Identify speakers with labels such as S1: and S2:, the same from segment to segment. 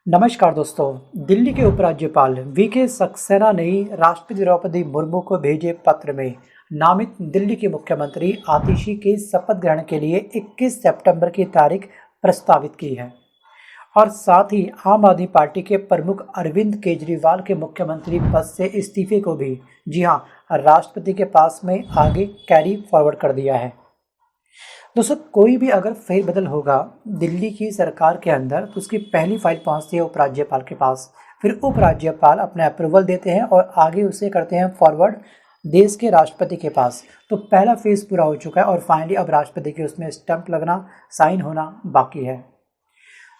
S1: नमस्कार दोस्तों। दिल्ली के उपराज्यपाल वीके सक्सेना ने राष्ट्रपति द्रौपदी मुर्मू को भेजे पत्र में नामित दिल्ली के मुख्यमंत्री आतिशी के शपथ ग्रहण के लिए 21 सितंबर की तारीख प्रस्तावित की है और साथ ही आम आदमी पार्टी के प्रमुख अरविंद केजरीवाल के मुख्यमंत्री पद से इस्तीफे को भी जी हां राष्ट्रपति के पास में आगे कैरी फॉरवर्ड कर दिया है। दोस्तों, कोई भी अगर फेरबदल होगा दिल्ली की सरकार के अंदर तो उसकी पहली फाइल पहुंचती है उपराज्यपाल के पास। फिर उपराज्यपाल अपने अप्रूवल देते हैं और आगे उसे करते हैं फॉरवर्ड देश के राष्ट्रपति के पास। तो पहला फेज पूरा हो चुका है और फाइनली अब राष्ट्रपति के उसमें स्टंप लगना, साइन होना बाकी है।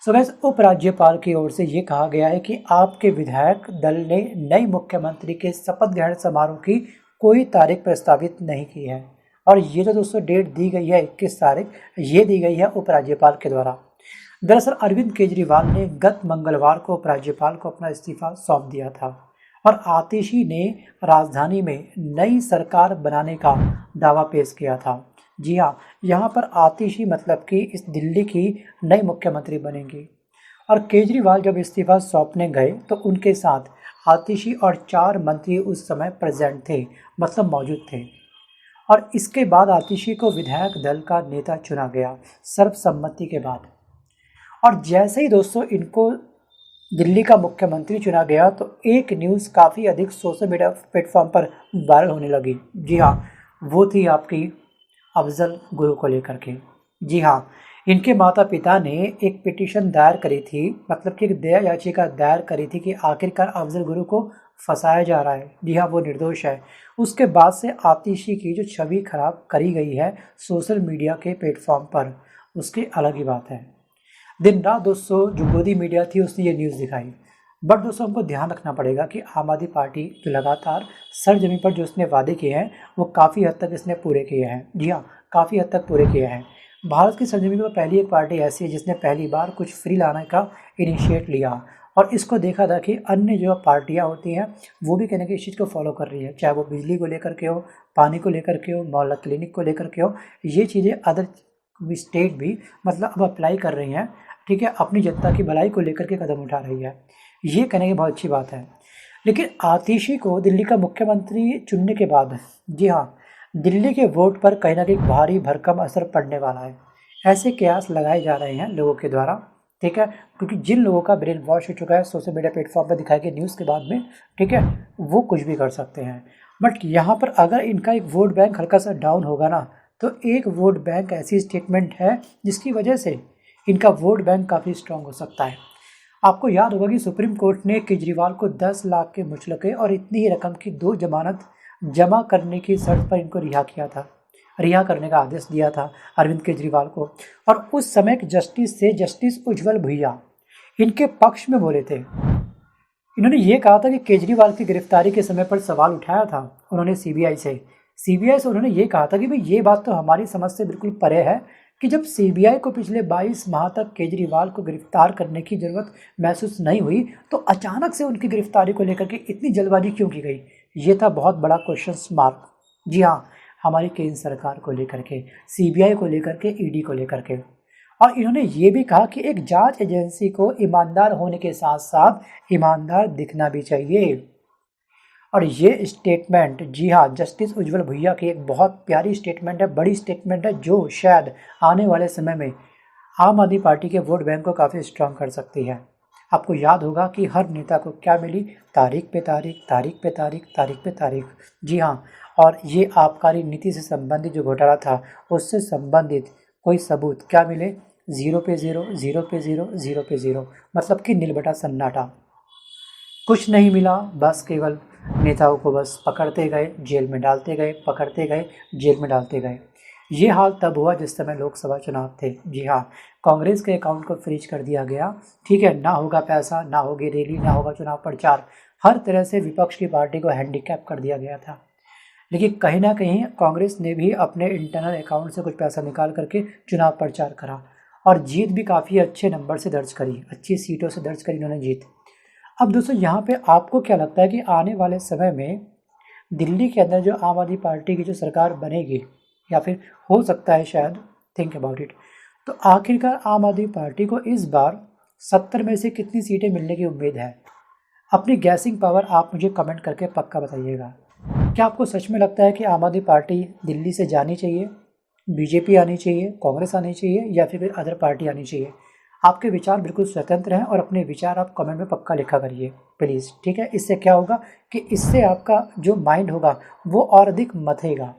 S1: सो गैस, उपराज्यपाल की ओर से ये कहा गया है कि आपके विधायक दल ने नए मुख्यमंत्री के शपथ ग्रहण समारोह की कोई तारीख प्रस्तावित नहीं की है। और ये जो दोस्तों डेट दी गई है 21 तारीख, ये दी गई है उपराज्यपाल के द्वारा। दरअसल अरविंद केजरीवाल ने गत मंगलवार को उपराज्यपाल को अपना इस्तीफा सौंप दिया था और आतिशी ने राजधानी में नई सरकार बनाने का दावा पेश किया था। जी हाँ, यहाँ पर आतिशी मतलब कि इस दिल्ली की नई मुख्यमंत्री बनेंगी। और केजरीवाल जब इस्तीफा सौंपने गए तो उनके साथ आतिशी और 4 मंत्री उस समय प्रेजेंट थे, मतलब मौजूद थे। और इसके बाद आतिशी को विधायक दल का नेता चुना गया सर्वसम्मति के बाद। और जैसे ही दोस्तों इनको दिल्ली का मुख्यमंत्री चुना गया तो एक न्यूज़ काफ़ी अधिक सोशल मीडिया प्लेटफॉर्म पर वायरल होने लगी। जी हाँ, वो थी आपकी अफजल गुरु को लेकर के। जी हाँ, इनके माता पिता ने एक पिटीशन दायर करी थी, मतलब कि एक दया याचिका दायर करी थी कि आखिरकार अफजल गुरु को फंसाया जा रहा है। जी हाँ, वो निर्दोष है। उसके बाद से आतिशी की जो छवि खराब करी गई है सोशल मीडिया के प्लेटफॉर्म पर, उसकी अलग ही बात है। दिन रात दोस्तों जो गोदी मीडिया थी उसने ये न्यूज़ दिखाई। बट दोस्तों हमको ध्यान रखना पड़ेगा कि आम आदमी पार्टी जो लगातार सरजमीं पर जो उसने वादे किए हैं वो काफ़ी हद तक इसने पूरे किए हैं। जी हाँ, काफ़ी हद तक पूरे किए हैं। भारत की सरजमीं पर पहली एक पार्टी ऐसी है जिसने पहली बार कुछ फ्री लाने का इनिशिएट लिया और इसको देखा था कि अन्य जो पार्टियां होती हैं वो भी कहने की इस चीज़ को फॉलो कर रही है, चाहे वो बिजली को लेकर के हो, पानी को लेकर के हो, मोहल्ला क्लिनिक को लेकर के हो। ये चीज़ें अदर स्टेट भी मतलब अब अप्लाई कर रही हैं। ठीक है, अपनी जनता की भलाई को लेकर के कदम उठा रही है। ये कहने की बहुत अच्छी बात है। लेकिन आतिशी को दिल्ली का मुख्यमंत्री चुनने के बाद जी हाँ, दिल्ली के वोट पर कहीं ना कहीं भारी भरकम असर पड़ने वाला है, ऐसे कयास लगाए जा रहे हैं लोगों के द्वारा। ठीक है, क्योंकि जिन लोगों का ब्रेन वॉश हो चुका है सोशल मीडिया प्लेटफॉर्म पर दिखाई गई न्यूज़ के बाद में, ठीक है, वो कुछ भी कर सकते हैं। बट यहाँ पर अगर इनका एक वोट बैंक हल्का सा डाउन होगा ना, तो एक वोट बैंक ऐसी स्टेटमेंट है जिसकी वजह से इनका वोट बैंक काफ़ी स्ट्रांग हो सकता है। आपको याद होगा कि सुप्रीम कोर्ट ने केजरीवाल को 10 लाख के मुचलके और इतनी ही रकम की 2 जमानत जमा करने की शर्त पर इनको रिहा करने का आदेश दिया था अरविंद केजरीवाल को। और उस समय जस्टिस उज्जवल भुइया इनके पक्ष में बोले थे। इन्होंने ये कहा था कि केजरीवाल की गिरफ्तारी के समय पर सवाल उठाया था उन्होंने सीबीआई से उन्होंने ये कहा था कि भाई ये बात तो हमारी समझ से बिल्कुल परे है कि जब सीबीआई को पिछले 22 माह तक केजरीवाल को गिरफ्तार करने की ज़रूरत महसूस नहीं हुई तो अचानक से उनकी गिरफ्तारी को लेकर के इतनी जल्दबाजी क्यों की गई। ये था बहुत बड़ा क्वेश्चन मार्क। जी हाँ, हमारी केंद्र सरकार को लेकर के, सीबीआई को लेकर के, ईडी को लेकर के। और इन्होंने ये भी कहा कि एक जांच एजेंसी को ईमानदार होने के साथ साथ ईमानदार दिखना भी चाहिए। और ये स्टेटमेंट जी हाँ, जस्टिस उज्जवल भुइया की एक बहुत प्यारी स्टेटमेंट है, बड़ी स्टेटमेंट है, जो शायद आने वाले समय में आम आदमी पार्टी के वोट बैंक को काफ़ी स्ट्रांग कर सकती है। आपको याद होगा कि हर नेता को क्या मिली, तारीख पे तारीख, तारीख पे तारीख, तारीख पे तारीख। जी हाँ, और ये आबकारी नीति से संबंधित जो घोटाला था उससे संबंधित कोई सबूत क्या मिले, 0 पे 0, 0 पे 0, 0 पे 0, मतलब कि नीलबटा सन्नाटा। कुछ नहीं मिला, बस केवल नेताओं को बस पकड़ते गए, जेल में डालते गए, पकड़ते गए, जेल में डालते गए। ये हाल तब हुआ जिस समय लोकसभा चुनाव थे। जी हाँ, कांग्रेस के अकाउंट को फ्रीज कर दिया गया। ठीक है, ना होगा पैसा, ना होगी रैली, ना होगा चुनाव प्रचार, हर तरह से विपक्ष की पार्टी को हैंडीकैप कर दिया गया था। लेकिन कहीं ना कहीं कांग्रेस ने भी अपने इंटरनल अकाउंट से कुछ पैसा निकाल करके चुनाव प्रचार करा और जीत भी काफ़ी अच्छे नंबर से दर्ज करी, अच्छी सीटों से दर्ज करी इन्होंने जीत। अब दोस्तों यहाँ पे आपको क्या लगता है कि आने वाले समय में दिल्ली के अंदर जो आम आदमी पार्टी की जो सरकार बनेगी या फिर हो सकता है शायद, थिंक अबाउट इट, तो आखिरकार आम आदमी पार्टी को इस बार 70 में से कितनी सीटें मिलने की उम्मीद है? अपनी गैसिंग पावर आप मुझे कमेंट करके पक्का बताइएगा। क्या आपको सच में लगता है कि आम आदमी पार्टी दिल्ली से जानी चाहिए, बीजेपी आनी चाहिए, कांग्रेस आनी चाहिए या फिर कोई अदर पार्टी आनी चाहिए? आपके विचार बिल्कुल स्वतंत्र हैं और अपने विचार आप कमेंट में पक्का लिखा करिए प्लीज़, ठीक है। इससे क्या होगा कि इससे आपका जो माइंड होगा वो और अधिक मथेगा,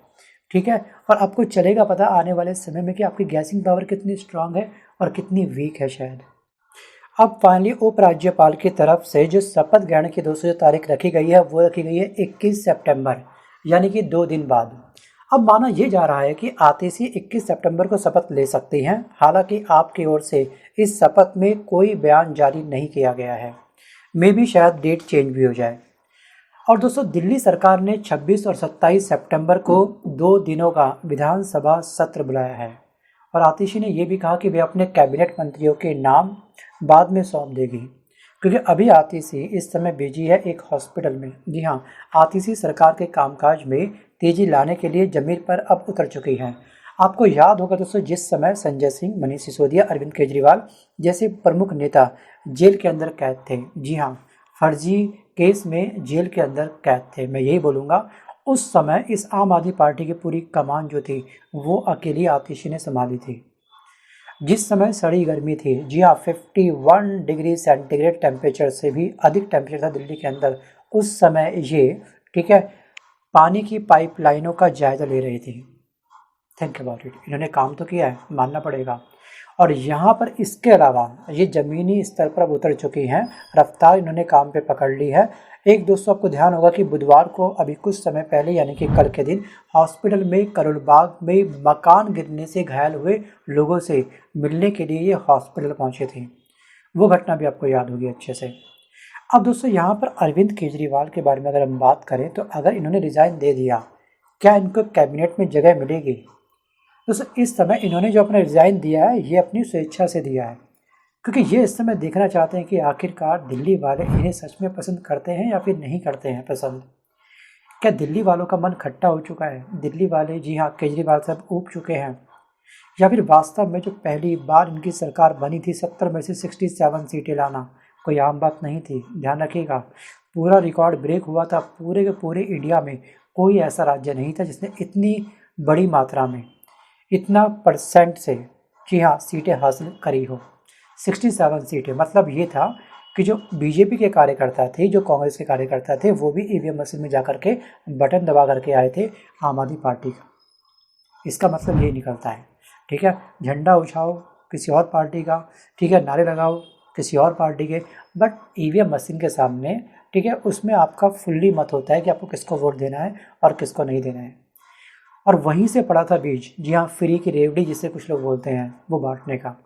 S1: ठीक है। और आपको चलेगा पता आने वाले समय में कि आपकी गैसिंग पावर कितनी स्ट्रांग है और कितनी वीक है शायद। अब फाइनली उपराज्यपाल की तरफ से जो शपथ ग्रहण की दूसरी तारीख रखी गई है वो रखी गई है 21 सितंबर, यानी कि 2 दिन बाद। अब माना यह जा रहा है कि आतिशी 21 सितंबर को शपथ ले सकती हैं, हालांकि आपकी ओर से इस शपथ में कोई बयान जारी नहीं किया गया है। मे भी शायद डेट चेंज भी हो जाए। और दोस्तों, दिल्ली सरकार ने 26 और 27 सितंबर को 2 दिनों का विधानसभा सत्र बुलाया है और आतिशी ने यह भी कहा कि वे अपने कैबिनेट मंत्रियों के नाम बाद में सौंप देगी, क्योंकि अभी आतिशी इस समय बिजी है एक हॉस्पिटल में। जी हाँ, आतिशी सरकार के कामकाज में तेजी लाने के लिए जमीन पर अब उतर चुकी हैं। आपको याद होगा दोस्तों, जिस समय संजय सिंह, मनीष सिसोदिया, अरविंद केजरीवाल जैसे प्रमुख नेता जेल के अंदर कैद थे, जी हाँ, फर्जी केस में जेल के अंदर कैद थे, मैं यही बोलूँगा, उस समय इस आम आदमी पार्टी की पूरी कमान जो थी वो अकेली आतिशी ने संभाली थी। जिस समय सड़ी गर्मी थी, जी हाँ, 51 डिग्री सेंटीग्रेड टेम्परेचर से भी अधिक टेम्परेचर था दिल्ली के अंदर, उस समय ये, ठीक है, पानी की पाइपलाइनों का जायजा ले रही थी। थिंक अबाउट इट, इन्होंने काम तो किया है, मानना पड़ेगा। और यहाँ पर इसके अलावा ये ज़मीनी स्तर पर अब उतर चुकी हैं, रफ्तार इन्होंने काम पे पकड़ ली है। एक दोस्तों, आपको ध्यान होगा कि बुधवार को अभी कुछ समय पहले यानी कि कल के दिन हॉस्पिटल में करोल बाग में मकान गिरने से घायल हुए लोगों से मिलने के लिए ये हॉस्पिटल पहुँचे थे। वो घटना भी आपको याद होगी अच्छे से। अब दोस्तों, यहाँ पर अरविंद केजरीवाल के बारे में अगर हम बात करें तो अगर इन्होंने रिज़ाइन दे दिया, क्या इनको कैबिनेट में जगह मिलेगी? दोस्तों, इस समय इन्होंने जो अपना रिज़ाइन दिया है ये अपनी स्वेच्छा से दिया है, क्योंकि ये इस समय देखना चाहते हैं कि आखिरकार दिल्ली वाले इन्हें सच में पसंद करते हैं या फिर नहीं करते हैं पसंद। क्या दिल्ली वालों का मन खट्टा हो चुका है? दिल्ली वाले, जी हाँ, केजरीवाल साहब ऊब चुके हैं, या फिर वास्तव में जो पहली बार इनकी सरकार बनी थी 70 में से 67 सीटें लाना कोई आम बात नहीं थी। ध्यान रखिएगा, पूरा रिकॉर्ड ब्रेक हुआ था। पूरे के पूरे इंडिया में कोई ऐसा राज्य नहीं था जिसने इतनी बड़ी मात्रा में, इतना परसेंट से, जी हाँ, सीटें हासिल करी हो। 67 सीटें, मतलब ये था कि जो बीजेपी के कार्यकर्ता थे, जो कांग्रेस के कार्यकर्ता थे, वो भी ईवीएम मशीन में जा करके बटन दबा करके आए थे आम आदमी पार्टी का। इसका मतलब ये निकलता है, ठीक है, झंडा उछाओ किसी और पार्टी का, ठीक है, नारे लगाओ किसी और पार्टी के, बट ईवीएम मशीन के सामने, ठीक है, उसमें आपका फुल्ली मत होता है कि आपको किसको वोट देना है और किसको नहीं देना है। और वहीं से पड़ा था बीज, जी हाँ, फ्री की रेवड़ी जिसे कुछ लोग बोलते हैं, वो बांटने का।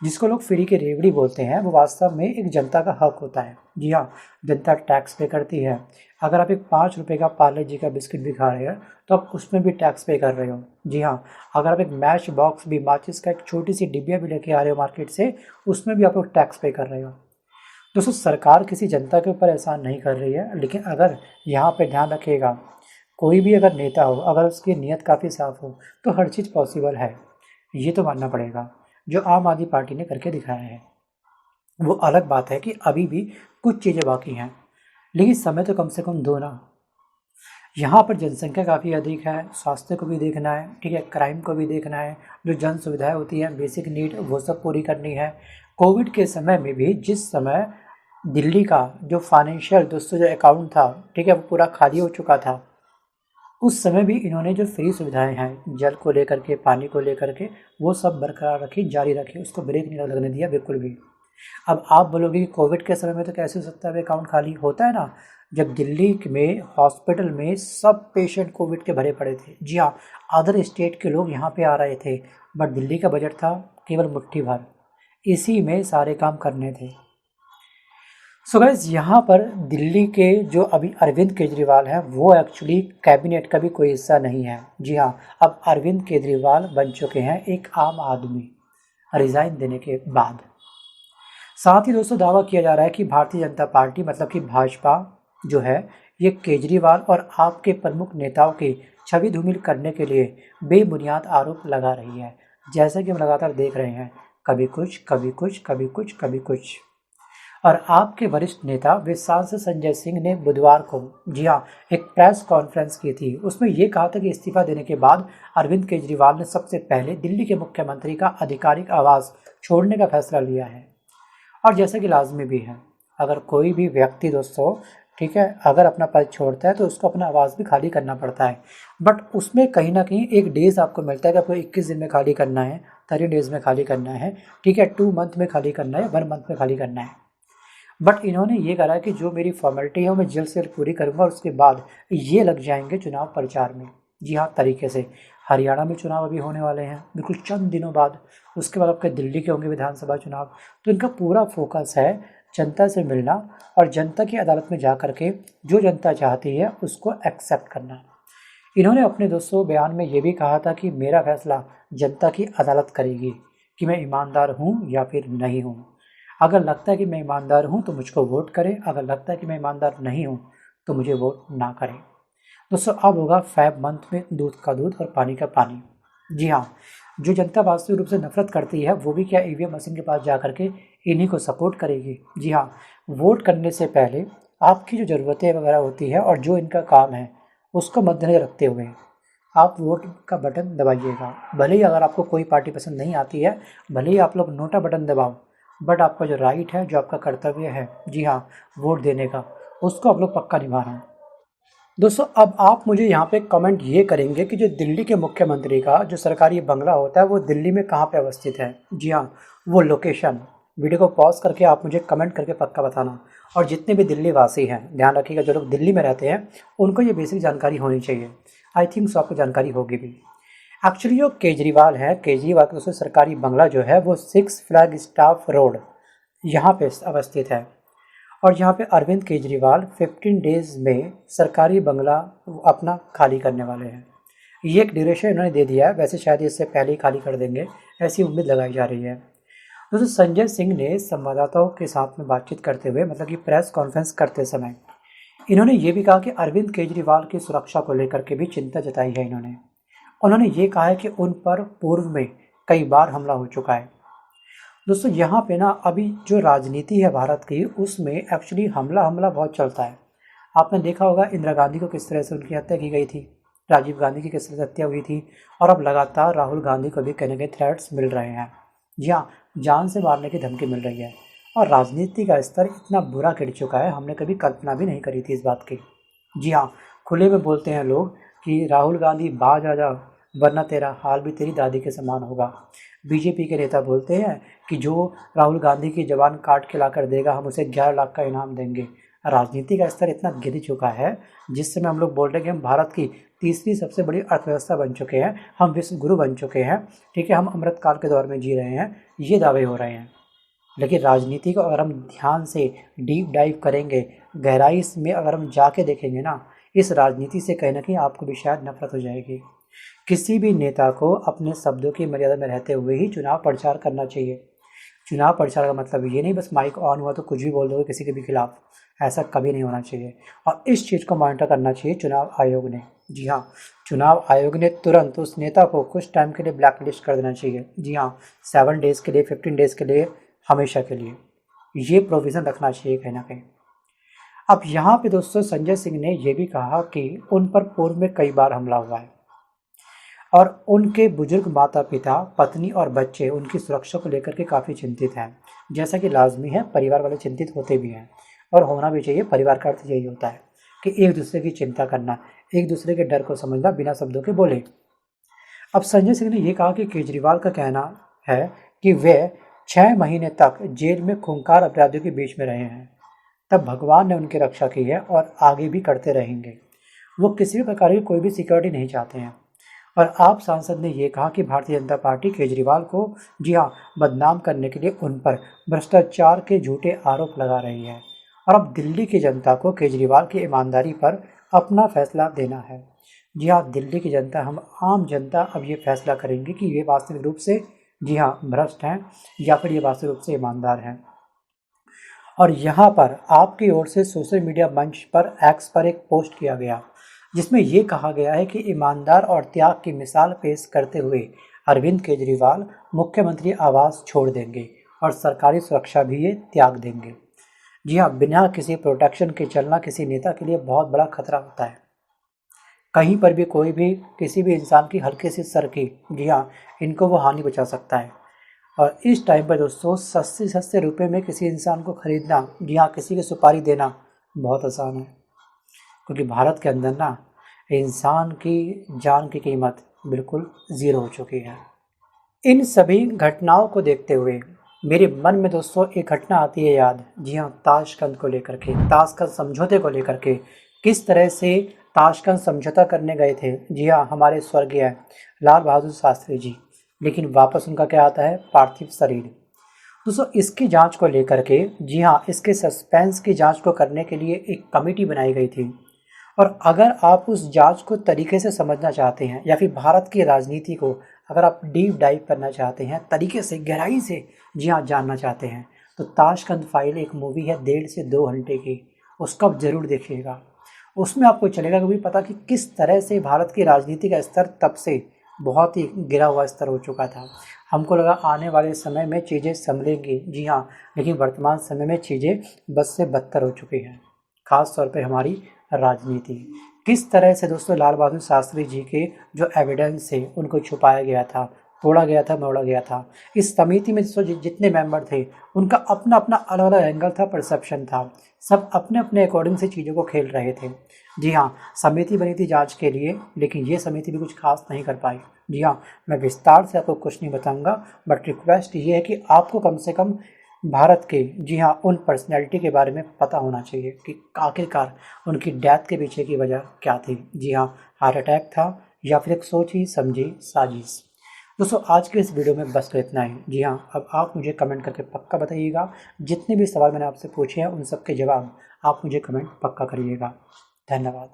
S1: जिसको लोग फ्री की रेवड़ी बोलते हैं वो वास्तव में एक जनता का हक होता है। जी हाँ, जनता टैक्स पे करती है। अगर आप एक 5 रुपये का पार्ले जी का बिस्किट भी खा रहे हो तो आप उसमें भी टैक्स पे कर रहे हो। जी हाँ, अगर आप एक मैच बॉक्स भी, माचिस का एक छोटी सी डिब्बिया भी लेके आ रहे हो मार्केट से, उसमें भी आप लोग टैक्स पे कर रहे हो। दोस्तों, सरकार किसी जनता के ऊपर एहसान नहीं कर रही है, लेकिन अगर यहाँ पे ध्यान रखिएगा, कोई भी अगर नेता हो, अगर उसकी नीयत काफ़ी साफ हो तो हर चीज़ पॉसिबल है, ये तो मानना पड़ेगा। जो आम आदमी पार्टी ने करके दिखाया है, वो अलग बात है कि अभी भी कुछ चीज़ें बाकी हैं, लेकिन समय तो कम से कम दो ना। यहाँ पर जनसंख्या काफ़ी अधिक है, स्वास्थ्य को भी देखना है, ठीक है, क्राइम को भी देखना है, जो जन सुविधाएँ होती हैं, बेसिक नीड, वो सब पूरी करनी है। कोविड के समय में भी जिस समय दिल्ली का जो फाइनेंशियल दोस्तों जो अकाउंट था, ठीक है, वो पूरा खाली हो चुका था, उस समय भी इन्होंने जो फ्री सुविधाएं हैं, जल को लेकर के, पानी को लेकर के, वो सब बरकरार रखी, जारी रखी, उसको ब्रेक नहीं लगने दिया बिल्कुल भी। अब आप बोलोगे कि कोविड के समय में तो कैसे हो सकता है अकाउंट खाली? होता है ना, जब दिल्ली में हॉस्पिटल में सब पेशेंट कोविड के भरे पड़े थे। जी हाँ, अदर स्टेट के लोग यहाँ पे आ रहे थे, बट दिल्ली का बजट था केवल मुट्ठी भर, इसी में सारे काम करने थे। सो गाइस, यहाँ पर दिल्ली के जो अभी अरविंद केजरीवाल हैं वो एक्चुअली कैबिनेट का भी कोई हिस्सा नहीं है। जी हाँ, अब अरविंद केजरीवाल बन चुके हैं एक आम आदमी रिज़ाइन देने के बाद। साथ ही दोस्तों, दावा किया जा रहा है कि भारतीय जनता पार्टी, मतलब कि भाजपा जो है, ये केजरीवाल और आपके प्रमुख नेताओं की छवि धूमिल करने के लिए बेबुनियाद आरोप लगा रही है। जैसा कि हम लगातार देख रहे हैं, कभी कुछ, कभी कुछ, कभी कुछ, कभी कुछ। और आपके वरिष्ठ नेता व सांसद संजय सिंह ने बुधवार को, जी हाँ, एक प्रेस कॉन्फ्रेंस की थी। उसमें ये कहा था कि इस्तीफा देने के बाद अरविंद केजरीवाल ने सबसे पहले दिल्ली के मुख्यमंत्री का आधिकारिक आवास छोड़ने का फैसला लिया है। और जैसे कि लाजमी भी है, अगर कोई भी व्यक्ति दोस्तों, ठीक है, अगर अपना पद छोड़ता है तो उसको अपना आवास भी खाली करना पड़ता है। बट उसमें कहीं ना कहीं एक डेज आपको मिलता है कि आपको 21 दिन में खाली करना है, 30 डेज में खाली करना है, ठीक है, 2 मंथ में खाली करना है, 1 मंथ में खाली करना है। बट इन्होंने ये करा कि जो मेरी फॉर्मेलिटी है वो मैं जल्द से जल्द पूरी करूँगा और उसके बाद ये लग जाएंगे चुनाव प्रचार में। जी हाँ, तरीके से हरियाणा में चुनाव अभी होने वाले हैं बिल्कुल चंद दिनों बाद, उसके बाद आपके दिल्ली के होंगे विधानसभा चुनाव। तो इनका पूरा फोकस है जनता से मिलना और जनता की अदालत में जा कर के जो जनता चाहती है उसको एक्सेप्ट करना। इन्होंने अपने दोस्तों बयान में ये भी कहा था कि मेरा फैसला जनता की अदालत करेगी कि मैं ईमानदार हूँ या फिर नहीं हूँ। अगर लगता है कि मैं ईमानदार हूँ तो मुझको वोट करें, अगर लगता है कि मैं ईमानदार नहीं हूँ तो मुझे वोट ना करें। दोस्तों अब होगा फैब मंथ में दूध का दूध और पानी का पानी। जी हाँ, जो जनता वास्तविक रूप से नफरत करती है वो भी क्या ईवीएम मशीन के पास जा करके इन्हीं को सपोर्ट करेगी। जी हाँ, वोट करने से पहले आपकी जो ज़रूरतें वगैरह होती है और जो इनका काम है उसको मद्देनजर रखते हुए आप वोट का बटन दबाइएगा। भले ही अगर आपको कोई पार्टी पसंद नहीं आती है, भले ही आप लोग नोटा बटन दबाओ, बट आपका जो राइट है, जो आपका कर्तव्य है, जी हाँ, वोट देने का, उसको आप लोग पक्का निभा रहे हैं। दोस्तों अब आप मुझे यहाँ पे कमेंट ये करेंगे कि जो दिल्ली के मुख्यमंत्री का जो सरकारी बंगला होता है वो दिल्ली में कहाँ पे अवस्थित है। जी हाँ, वो लोकेशन, वीडियो को पॉज करके आप मुझे कमेंट करके पक्का बताना। और जितने भी दिल्ली वासी हैं ध्यान रखिएगा, जो लोग दिल्ली में रहते हैं उनको ये बेसिक जानकारी होनी चाहिए। आई थिंक सो आपको जानकारी होगी भी। एक्चुअली जो केजरीवाल है, केजरीवाल का दोस्तों सरकारी बंगला जो है वो 6 फ्लैग स्टाफ रोड यहाँ पे अवस्थित है। और यहाँ पे अरविंद केजरीवाल 15 डेज में सरकारी बंगला अपना खाली करने वाले हैं। ये एक ड्यूरेशन इन्होंने दे दिया है, वैसे शायद इससे पहले ही खाली कर देंगे, ऐसी उम्मीद लगाई जा रही है। दोस्तों संजय सिंह ने संवाददाताओं के साथ में बातचीत करते हुए, मतलब कि प्रेस कॉन्फ्रेंस करते समय, इन्होंने ये भी कहा कि अरविंद केजरीवाल की सुरक्षा को लेकर के भी चिंता जताई है। उन्होंने ये कहा है कि उन पर पूर्व में कई बार हमला हो चुका है। दोस्तों यहाँ पे ना अभी जो राजनीति है भारत की, उसमें एक्चुअली हमला बहुत चलता है। आपने देखा होगा इंदिरा गांधी को किस तरह से उनकी हत्या की गई थी, राजीव गांधी की किस तरह से हत्या हुई थी, और अब लगातार राहुल गांधी को भी कहीं ना कहीं थ्रेट्स मिल रहे हैं। जी हाँ, जान से मारने की धमकी मिल रही है। और राजनीति का स्तर इतना बुरा गिर चुका है, हमने कभी कल्पना भी नहीं करी थी इस बात की। जी हाँ, खुले में बोलते हैं लोग कि राहुल गांधी बाज आ जा, वरना तेरा हाल भी तेरी दादी के समान होगा। बीजेपी के नेता बोलते हैं कि जो राहुल गांधी की जबान काट के ला कर देगा, हम उसे 11 लाख का इनाम देंगे। राजनीति का स्तर इतना गिर चुका है, जिस समय हम लोग बोल रहे हैं कि हम भारत की तीसरी सबसे बड़ी अर्थव्यवस्था बन चुके हैं, हम विश्व गुरु बन चुके हैं, ठीक है, हम अमृतकाल के दौर में जी रहे हैं, ये दावे हो रहे हैं। लेकिन राजनीति को अगर हम ध्यान से डीप डाइव करेंगे, गहराई में अगर हम जाके देखेंगे ना, इस राजनीति से कहीं ना कहीं आपको भी शायद नफरत हो जाएगी। किसी भी नेता को अपने शब्दों की मर्यादा में रहते हुए ही चुनाव प्रचार करना चाहिए। चुनाव प्रचार का मतलब ये नहीं बस माइक ऑन हुआ तो कुछ भी बोल दोगे किसी के भी खिलाफ, ऐसा कभी नहीं होना चाहिए। और इस चीज़ को मॉनिटर करना चाहिए चुनाव आयोग ने। जी हाँ, चुनाव आयोग ने तुरंत उस नेता को कुछ टाइम के लिए ब्लैक लिस्ट कर देना चाहिए। जी हाँ, 7 डेज़ के लिए, 15 डेज़ के लिए, हमेशा के लिए ये प्रोविज़न रखना चाहिए कहीं ना कहीं। अब यहाँ पे दोस्तों संजय सिंह ने यह भी कहा कि उन पर पूर्व में कई बार हमला हुआ है और उनके बुजुर्ग माता पिता, पत्नी और बच्चे उनकी सुरक्षा को लेकर के काफ़ी चिंतित हैं। जैसा कि लाजमी है, परिवार वाले चिंतित होते भी हैं और होना भी चाहिए। परिवार का अर्थ यही होता है कि एक दूसरे की चिंता करना, एक दूसरे के डर को समझना, बिना शब्दों के बोले। अब संजय सिंह ने यह कहा कि केजरीवाल का कहना है कि वे 6 महीने तक जेल में खूंखार अपराधियों के बीच में रहे हैं, तब भगवान ने उनकी रक्षा की है और आगे भी करते रहेंगे। वो किसी भी प्रकार की कोई भी सिक्योरिटी नहीं चाहते हैं। और आप सांसद ने यह कहा कि भारतीय जनता पार्टी केजरीवाल को, जी हाँ, बदनाम करने के लिए उन पर भ्रष्टाचार के झूठे आरोप लगा रही है। और अब दिल्ली की जनता को केजरीवाल की ईमानदारी पर अपना फैसला देना है। जी हाँ, दिल्ली की जनता, हम आम जनता अब ये फैसला करेंगे कि ये वास्तविक रूप से, जी हाँ, भ्रष्ट हैं या फिर ये वास्तविक रूप से ईमानदार हैं। और यहाँ पर आपकी ओर से सोशल मीडिया मंच पर एक्स पर एक पोस्ट किया गया जिसमें ये कहा गया है कि ईमानदार और त्याग की मिसाल पेश करते हुए अरविंद केजरीवाल मुख्यमंत्री आवास छोड़ देंगे और सरकारी सुरक्षा भी ये त्याग देंगे। जी हाँ, बिना किसी प्रोटेक्शन के चलना किसी नेता के लिए बहुत बड़ा खतरा होता है। कहीं पर भी कोई भी किसी भी इंसान की हल्की सी सरकी, जी हाँ, इनको वो हानि बचा सकता है। और इस टाइम पर दोस्तों सस्ते सस्ते रुपए में किसी इंसान को खरीदना, जी हाँ, किसी की सुपारी देना बहुत आसान है, क्योंकि भारत के अंदर ना इंसान की जान की कीमत बिल्कुल ज़ीरो हो चुकी है। इन सभी घटनाओं को देखते हुए मेरे मन में दोस्तों एक घटना आती है याद, जी हाँ, ताशकंद को लेकर के, ताशकंद समझौते को लेकर के। किस तरह से ताशकंद समझौता करने गए थे, जी हाँ, हमारे स्वर्गीय लाल बहादुर शास्त्री जी, लेकिन वापस उनका क्या आता है, पार्थिव शरीर। दोस्तों इसकी जांच को लेकर के, जी हाँ, इसके सस्पेंस की जांच को करने के लिए एक कमेटी बनाई गई थी। और अगर आप उस जांच को तरीके से समझना चाहते हैं या फिर भारत की राजनीति को अगर आप डीप डाइव करना चाहते हैं, तरीके से गहराई से, जी हाँ, जानना चाहते हैं, तो ताशकंद फाइल एक मूवी है 1.5 से 2 घंटे की, उसको आप ज़रूर देखिएगा। उसमें आपको चलेगा कि पता कि किस तरह से भारत की राजनीति का स्तर तब से बहुत ही गिरा हुआ स्तर हो चुका था। हमको लगा आने वाले समय में चीज़ें संभलेंगी, जी हाँ, लेकिन वर्तमान समय में चीज़ें बद से बदतर हो चुकी हैं। खास तौर पे हमारी राजनीति किस तरह से दोस्तों लाल बहादुर शास्त्री जी के जो एविडेंस है उनको छुपाया गया था, तोड़ा गया था, मोड़ा गया था। इस समिति में दोस्तों जितने मेंबर थे उनका अपना अपना अलग अलग एंगल था, परसेप्शन था, सब अपने अपने अकॉर्डिंग से चीज़ों को खेल रहे थे। जी हाँ, समिति बनी थी जांच के लिए, लेकिन ये समिति भी कुछ खास नहीं कर पाई। जी हाँ, मैं विस्तार से आपको कुछ नहीं बताऊंगा, बट रिक्वेस्ट ये है कि आपको कम से कम भारत के, जी हाँ, उन पर्सनैलिटी के बारे में पता होना चाहिए कि आखिरकार उनकी डेथ के पीछे की वजह क्या थी। जी हाँ, हार्ट अटैक था या फिर एक सोची समझी साजिश। दोस्तों आज के इस वीडियो में बस तो इतना ही। जी हाँ, अब आप मुझे कमेंट करके पक्का बताइएगा, जितने भी सवाल मैंने आपसे पूछे हैं उन सब के जवाब आप मुझे कमेंट पक्का करिएगा। धन्यवाद।